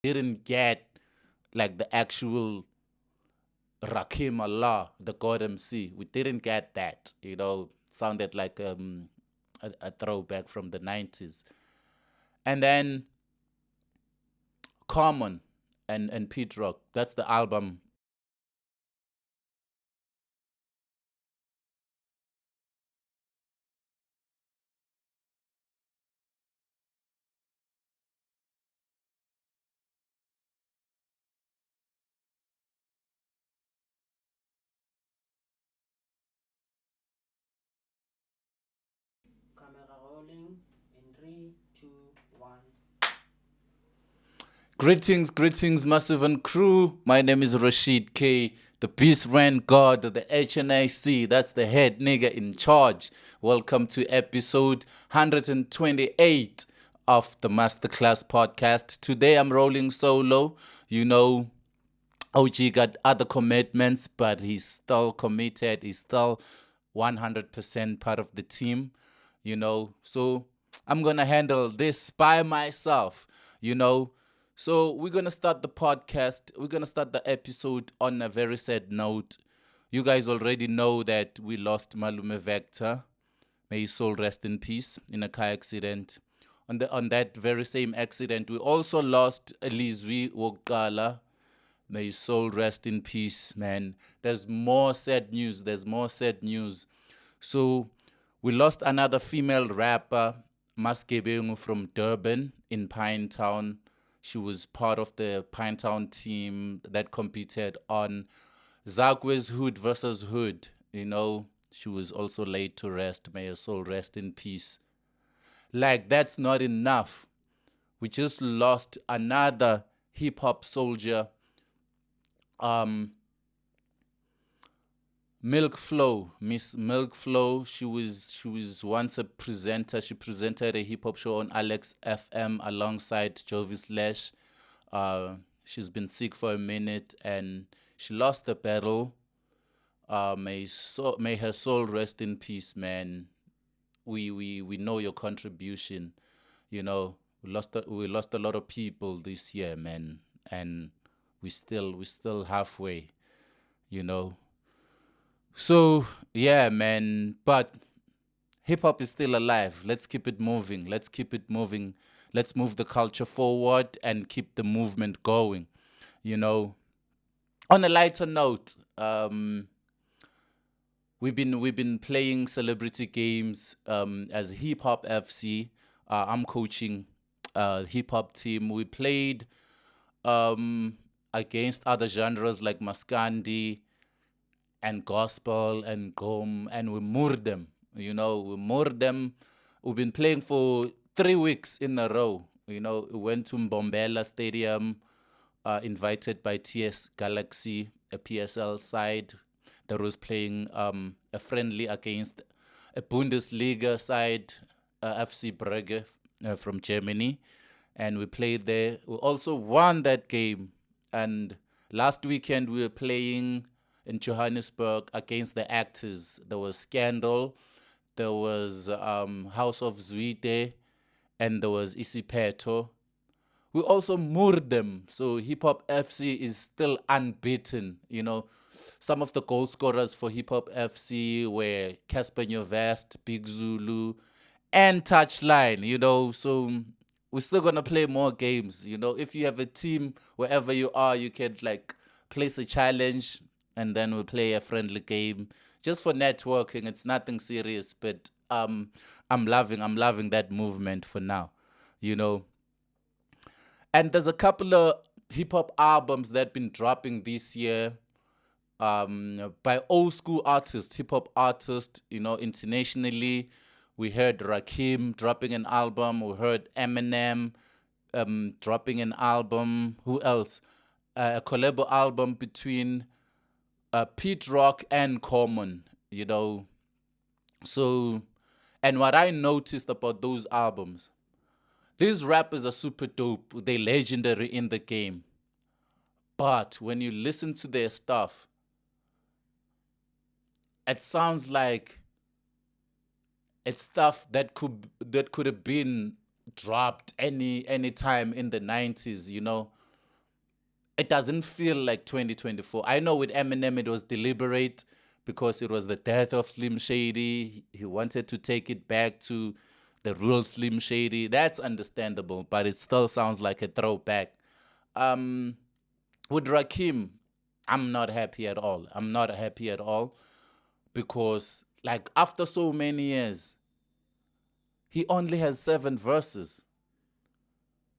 didn't get like the actual Rakim Allah, the God MC. We didn't get that. Sounded like a throwback from the 90s. And then Common and Pete Rock. That's the album. Camera rolling in 3, 2, 1. Greetings, Massive and crew. My name is Rashid K, the Beast Ran God of the HNIC. That's the head nigga in charge. Welcome to episode 128 of the Masterclass podcast. Today I'm rolling solo. You know, OG got other commitments, but he's still committed. He's still 100% part of the team, So I'm going to handle this by myself, you know. So we're going to start the podcast. We're going to start the episode on a very sad note. You guys already know that we lost Malume Vector. May his soul rest in peace in a car accident. On that very same accident, we also lost Elizwi Wokala. May his soul rest in peace, man. There's more sad news. There's more sad news. So we lost another female rapper, Maskebengu from Durban in Pinetown. She was part of the Pinetown team that competed on Zakwe's Hood versus Hood. She was also laid to rest. May her soul rest in peace. Like, that's not enough. We just lost another hip hop soldier, um, Milk Flow, Miss Milk Flow. She was once a presenter. She presented a hip hop show on Alex FM alongside Jovi Slash. She's been sick for a minute and she lost the battle. May her soul rest in peace, man. We know your contribution. We lost a lot of people this year, man, and we still halfway. You know. So yeah, man. But hip hop is still alive. Let's keep it moving. Let's keep it moving. Let's move the culture forward and keep the movement going. You know. On a lighter note, we've been playing celebrity games as Hip Hop FC. I'm coaching a hip hop team. We played um, against other genres like Maskandi and gospel and gom, and we moored them. We moored them. We've been playing for 3 weeks in a row. We went to Mbombela Stadium, invited by TS Galaxy, a PSL side that was playing a friendly against a Bundesliga side, FC Brugge from Germany. And we played there. We also won that game. And last weekend we were playing in Johannesburg against the actors. There was Scandal, there was House of Zwide, and there was Isipeto. We also moored them. So Hip Hop FC is still unbeaten. Some of the goal scorers for Hip Hop FC were Casper Nyovest, Big Zulu, and Touchline. So we're still gonna play more games. If you have a team wherever you are, you can like place a challenge, and then we'll play a friendly game just for networking. It's nothing serious, but I'm loving that movement for now. You know, and there's a couple of hip hop albums that been dropping this year by old school artists, hip hop artists, internationally. We heard Rakim dropping an album. We heard Eminem dropping an album. Who else? A collabo album between Pete Rock and Common, you know. So, and what I noticed about those albums, these rappers are super dope. They're legendary in the game. But when you listen to their stuff, it sounds like it's stuff that could have been dropped any time in the 90s. it doesn't feel like 2024. I know with Eminem it was deliberate because it was the death of Slim Shady. He wanted to take it back to the real Slim Shady. That's understandable, but it still sounds like a throwback. Um, with Rakim, I'm not happy at all. I'm not happy at all because, like, after so many years, he only has 7 verses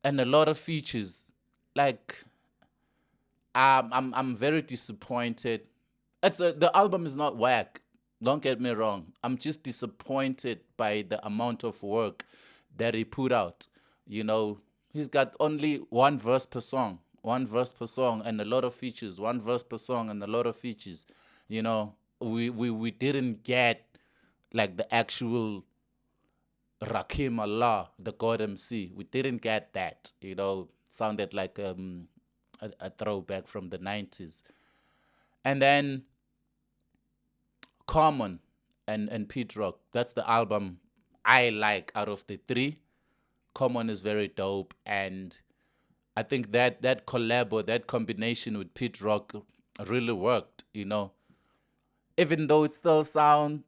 and a lot of features. Like, I'm very disappointed. The album is not whack. Don't get me wrong. I'm just disappointed by the amount of work that he put out. You know, he's got only 1 verse per song, 1 verse per song, and a lot of features. 1 verse per song and a lot of features. You know, we didn't get like the actual Rakim Allah, the God MC. We didn't get that. You know, sounded like a throwback from the 90s. And then Common and Pete Rock. That's the album I like out of the three. Common is very dope, and I think that collab or that combination with Pete Rock really worked. You know, even though it still sounds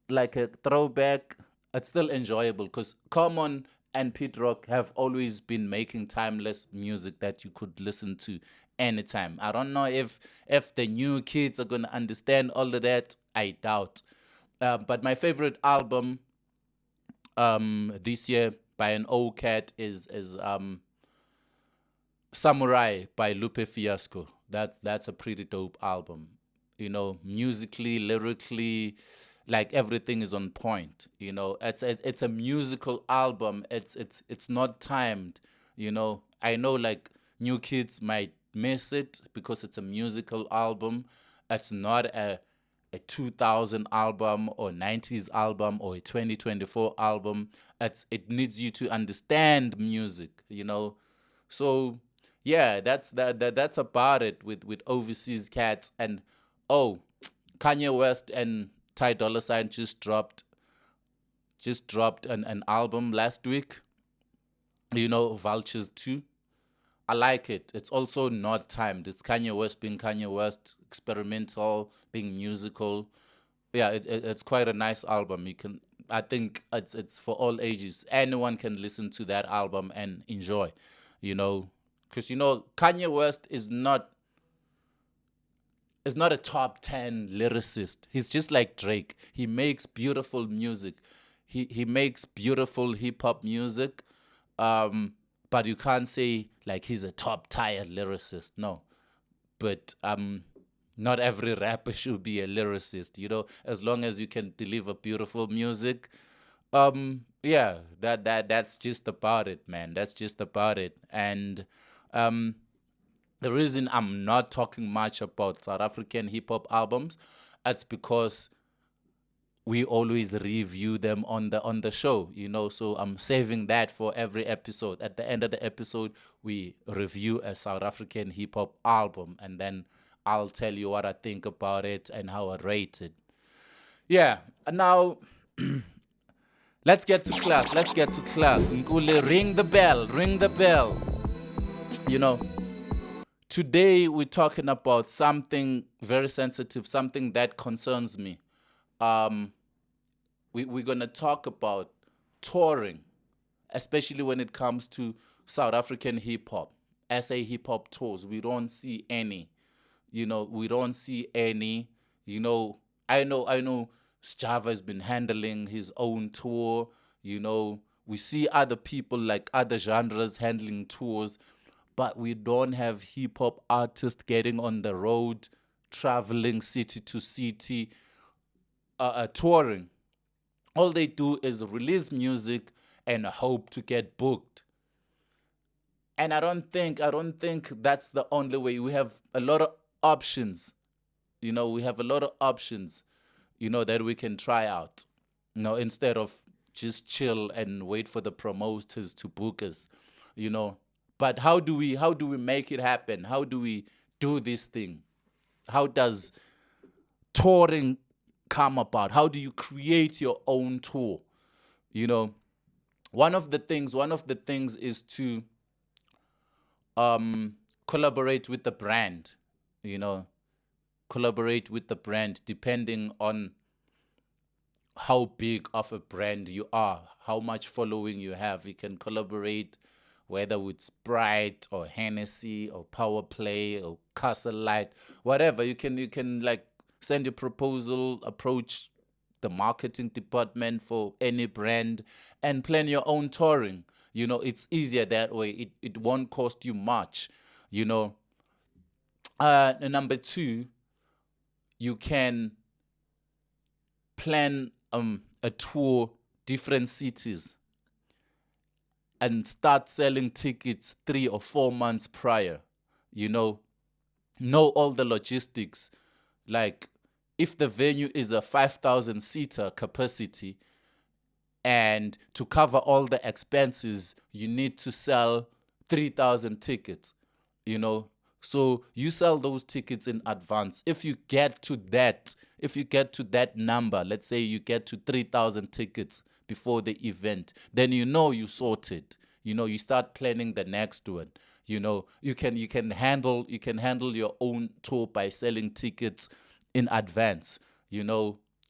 like a throwback, it's still enjoyable because Common and Pete Rock have always been making timeless music that you could listen to anytime. I don't know if the new kids are gonna understand all of that. I doubt. But my favorite album this year by an old cat is Samurai by Lupe Fiasco. That's a pretty dope album. You know, musically, lyrically, like everything is on point. You know, it's a musical album. It's not timed. You know, I know like new kids might miss it because it's a musical album. It's not a 2000 album or 90s album or a 2024 album. It needs you to understand music. You know, so yeah, that's about it with overseas cats. And oh, Kanye West and Ty Dolla Sign just dropped an album last week. You know, Vultures 2. I like it. It's also not timed. It's Kanye West being Kanye West, experimental, being musical. Yeah, it's quite a nice album. I think it's for all ages. Anyone can listen to that album and enjoy, you know, because you know Kanye West is not a top 10 lyricist. He's just like Drake. He makes beautiful music. He makes beautiful hip hop music. Um, but you can't say like he's a top tier lyricist. No. But not every rapper should be a lyricist, you know, as long as you can deliver beautiful music. Yeah, that's just about it, man. That's just about it. And um the reason I'm not talking much about South African hip hop albums, it's because we always review them on the show, you know. So I'm saving that for every episode. At the end of the episode, we review a South African hip hop album, and then I'll tell you what I think about it and how I rate it. Yeah. Now let's get to class. Let's get to class. Nkule, ring the bell. Ring the bell. You know, today we're talking about something very sensitive, something that concerns me. Um, we're gonna talk about touring, especially when it comes to South African hip hop. SA hip hop tours, we don't see any. You know, we don't see any. You know, I know Java has been handling his own tour. You know, we see other people like other genres handling tours, but we don't have hip hop artists getting on the road, traveling city to city, touring. All they do is release music and hope to get booked. And I don't think that's the only way. We have a lot of options. You know, we have a lot of options, you know, that we can try out. You know, instead of just chill and wait for the promoters to book us, you know. But how do we make it happen? How do we do this thing? How does touring come about? How do you create your own tour? You know, one of the things is to um collaborate with the brand, you know, collaborate with the brand depending on how big of a brand you are, how much following you have. You can collaborate whether with Sprite or Hennessy or Power Play or Castle Light, whatever. You can like send your proposal, approach the marketing department for any brand and plan your own touring. You know, it's easier that way. It won't cost you much, you know. Number two, you can plan a tour different cities and start selling tickets 3 or 4 months prior. You know all the logistics. Like if the venue is a 5,000 seater capacity, and to cover all the expenses, you need to sell 3,000 tickets, you know. So you sell those tickets in advance. If you get to that number, let's say you get to 3,000 tickets before the event, then you sorted. You start planning the next one. You can handle your own tour by selling tickets in advance,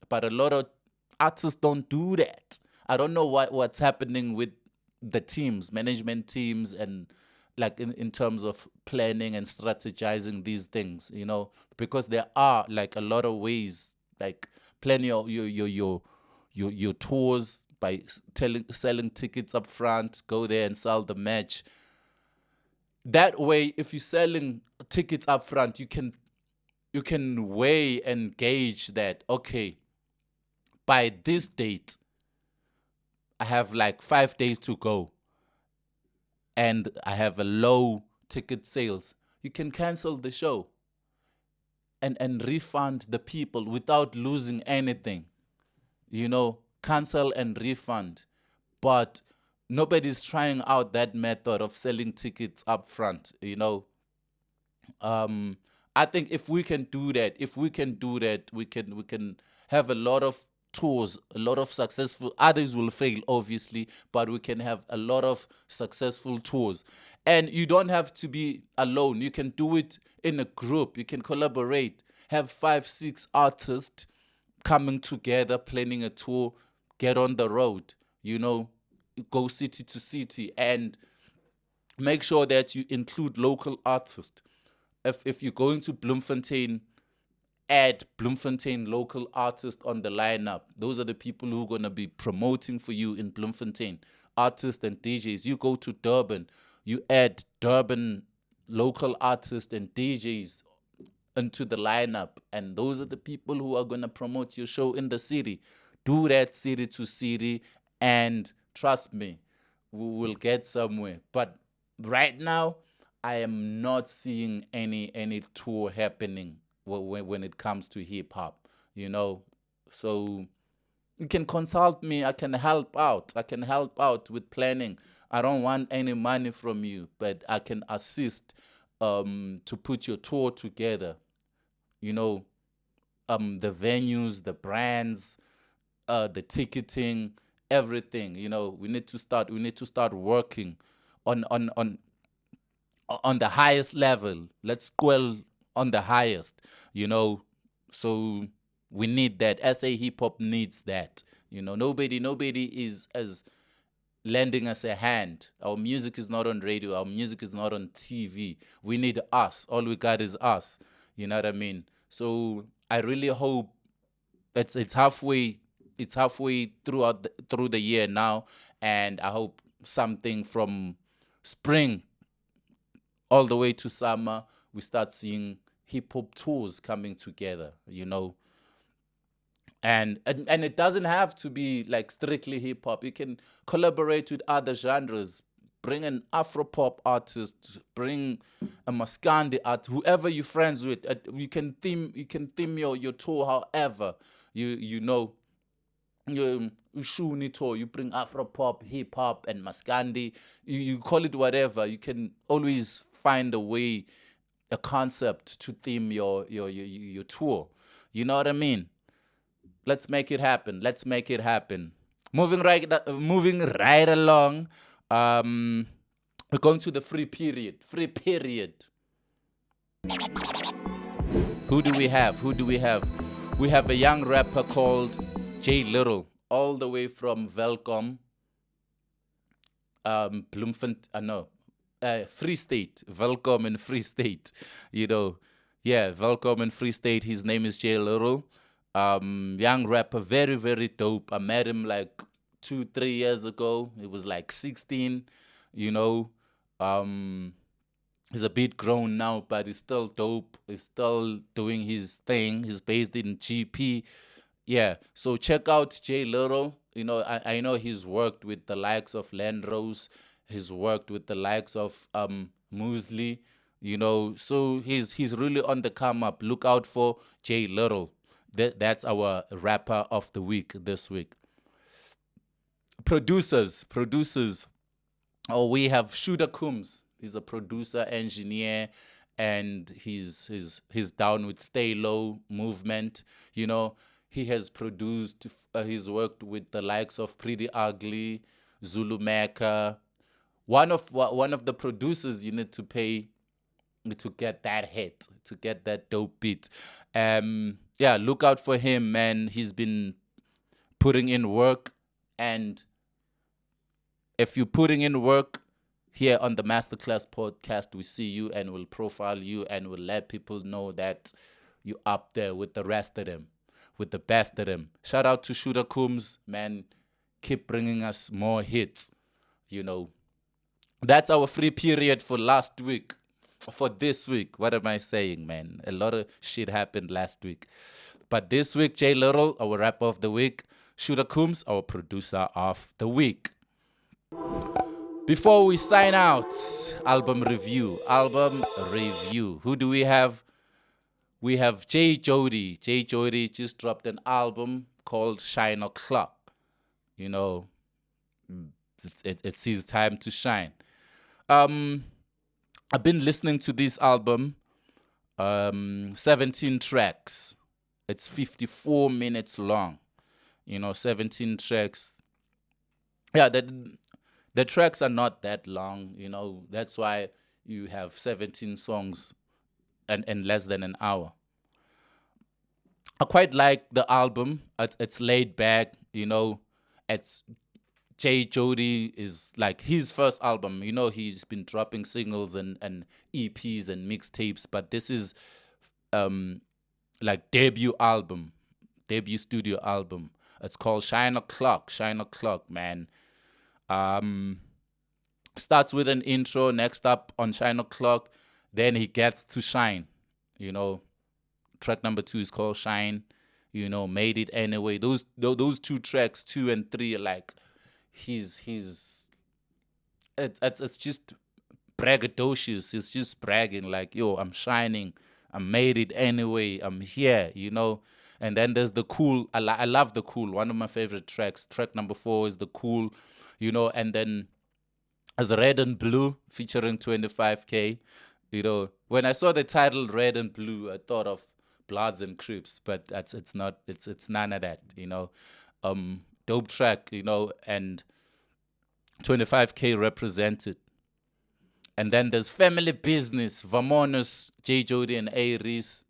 but a lot of artists don't do that. I don't know what's happening with the teams, management teams, and like in terms of planning and strategizing these things, because there are like a lot of ways, like plan your tours by selling tickets up front, go there and sell the match. That way, if you're selling tickets up front, you can weigh and gauge that, okay, by this date, I have like 5 days to go and I have a low ticket sales. You can cancel the show and refund the people without losing anything. Cancel and refund. But nobody's trying out that method of selling tickets up front. I think if we can do that, we can have a lot of tours, a lot of successful. Others will fail, obviously, but we can have a lot of successful tours. And you don't have to be alone. You can do it in a group. You can collaborate. Have 5, 6 artists coming together, planning a tour, get on the road, go city to city, and make sure that you include local artists. If you're going to Bloemfontein, add Bloemfontein local artists on the lineup. Those are the people who are going to be promoting for you in Bloemfontein, artists and DJs. You go to Durban, you add Durban local artists and DJs into the lineup, and those are the people who are going to promote your show in the city. Do that city to city, and trust me, we will get somewhere. But right now, I am not seeing any tour happening when it comes to hip hop, So you can consult me. I can help out. With planning. I don't want any money from you, but I can assist to put your tour together. The venues, the brands, the ticketing, everything. We need to start working on the highest level. Let's dwell on the highest, So we need that. SA hip hop needs that. Nobody is as lending us a hand. Our music is not on radio. Our music is not on TV. We need us. All we got is us. You know what I mean? So I really hope it's halfway. It's halfway through the year now, and I hope something from spring all the way to summer, we start seeing hip hop tours coming together, And it doesn't have to be like strictly hip hop. You can collaborate with other genres. Bring an Afro pop artist, bring a Maskandi artist, whoever you're friends with. You can theme your tour however you Shuni tour. You bring Afro pop, hip hop, and Maskandi. You call it whatever. You can always find a way, a concept to theme your tour. You know what I mean? Let's make it happen. Moving right along. We're going to the free period. Who do we have? Who do we have? We have a young rapper called J Little, all the way from Velcom, Bloemfontein, no, Free State, Velcom in Free State. You know, yeah, Velcom in Free State. His name is J Little. Young rapper, very, very dope. I met him like 2, 3 years ago. He was like 16, you know. Um, he's a bit grown now, but he's still dope. He's still doing his thing. He's based in GP. Yeah, so check out Jay Little. You know, I know he's worked with the likes of Landrose. He's worked with the likes of Muesli. You know, so he's really on the come up. Look out for Jay Little. That's our rapper of the week this week. Producers. Oh, we have ShooterKhums. He's a producer, engineer, and he's down with Stay Low movement. You know, he has produced. He's worked with the likes of Pretty Ugly, Zulu Mecca. One of the producers you need to pay to get that hit, to get that dope beat. Yeah, look out for him, man. He's been putting in work, and if you're putting in work here on the Masterclass podcast, we see you and we'll profile you and we'll let people know that you're up there with the rest of them, with the best of them. Shout out to ShooterKhums, man. Keep bringing us more hits. You know, that's our free period for last week. For this week, what am I saying, man? A lot of shit happened last week. But this week, Jay Little, our rapper of the week. ShooterKhums, our producer of the week. Before we sign out, album review. Who do we have? We have Jody. Jody just dropped an album called Shine O'Clock. You know, it's his time to shine. I've been listening to this album, 17 tracks. It's 54 minutes long. You know, 17 tracks. Yeah, the tracks are not that long, you know. That's why you have 17 songs and less than an hour. I quite like the album. It's laid back, you know. It's Jody is like his first album. You know, he's been dropping singles and EPs and mixtapes, but this is like debut studio album. It's called Shine O'Clock, man. Starts with an intro. Next up on Shine O'Clock, then he gets to shine. You know, track number 2 is called Shine. You know, Made It Anyway. Those 2 tracks, 2 and 3, are like it's just braggadocious. It's just bragging like, yo, I'm shining. I made it anyway. I'm here. You know. And then there's the Cool. I love the Cool. One of my favorite tracks. Track number 4 is the Cool. You know, and then as Red and Blue featuring 25K. You know, when I saw the title Red and Blue, I thought of Bloods and Crips, but it's not. It's none of that. You know, dope track. You know, and 25K represented. And then there's Family Business, Vamonos, J Jody and Aries.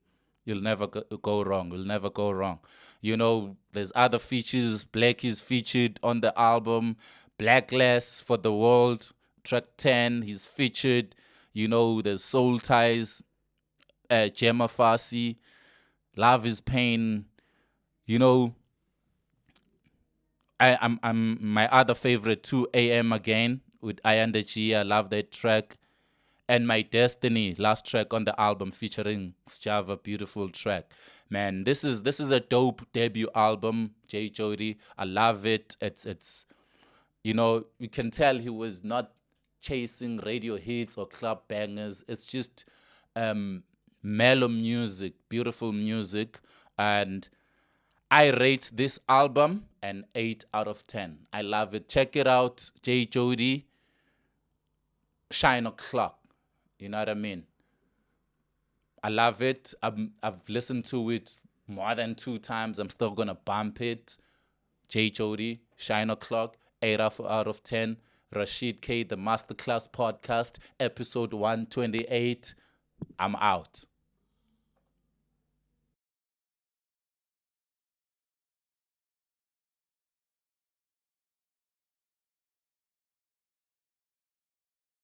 You'll never go wrong. You'll never go wrong. You know, there's other features. Black is featured on the album. Blackless for the World, track 10, he's featured. You know, there's Soul Ties, Gemma Farsi, Love is Pain. You know, I'm my other favorite, 2 a.m. again with Ayanda G. I love that track. And My Destiny, last track on the album featuring Java, beautiful track. Man, this is a dope debut album, J Jody. I love it. It's you know, you can tell he was not chasing radio hits or club bangers. It's just mellow music, beautiful music. And I rate this album an 8 out of 10. I love it. Check it out, J Jody. Shine O'Clock. You know what I mean? I love it. I've listened to it more than 2 times. I'm still gonna bump it. J Jody, Shine O'Clock, 8 out of 10. Rashid K, the Masterclass Podcast, episode 128. I'm out.